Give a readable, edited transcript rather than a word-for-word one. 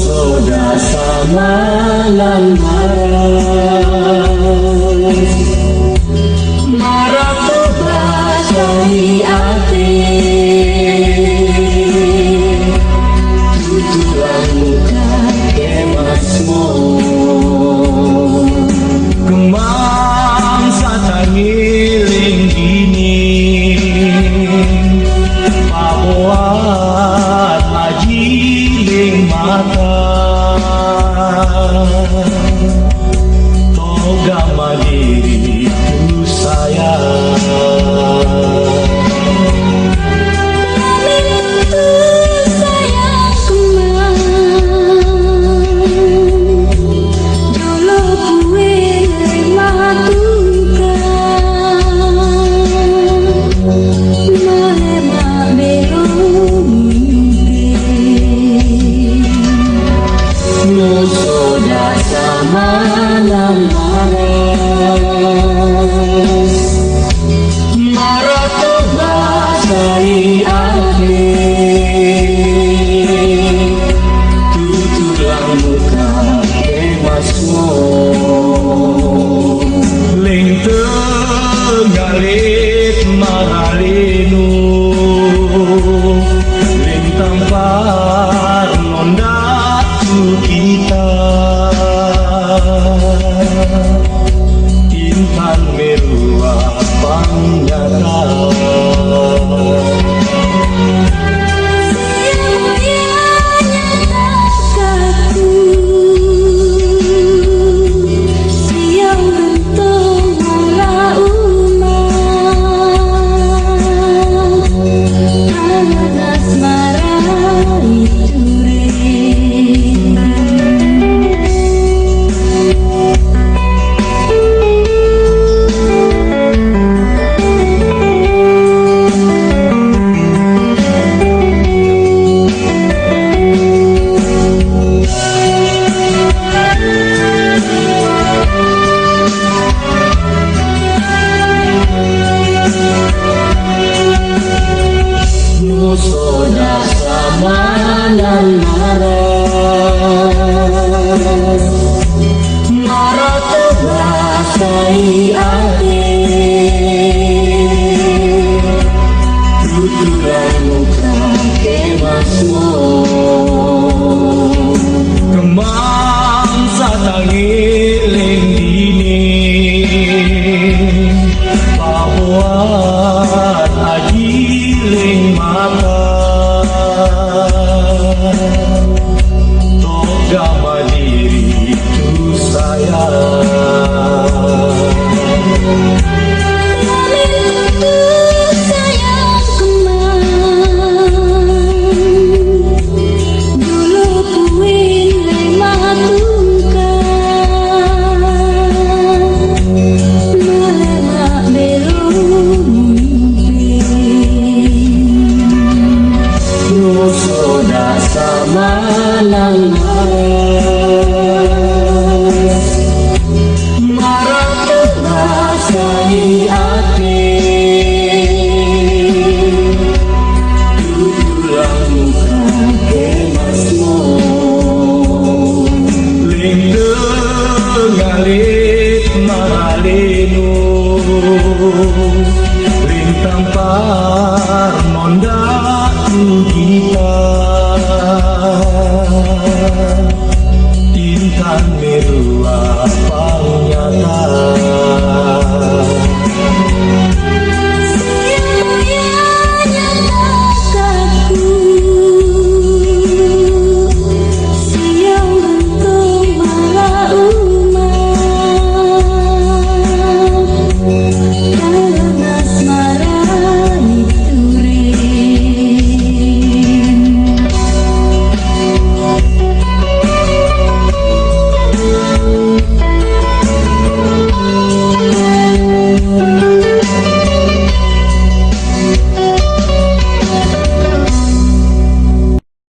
soda sama lamparan marah basahi ati tutulan muka kemasmu kemang satangiling gini pabuat ajiling mata toga mandiri ku sayang ngalit mahalinu lintang par nonda tu kita intan merua panjata soda sama lamparan marah basahi ati tutulan muka kemasmu kemang satangiling dini pabuat ajiling mata toga mandiri ku sayang soda sama lamparan marah basahi ati tutulan muka kemasmu lindung ngalit mahalinu lintang par monda kita intan merua panjata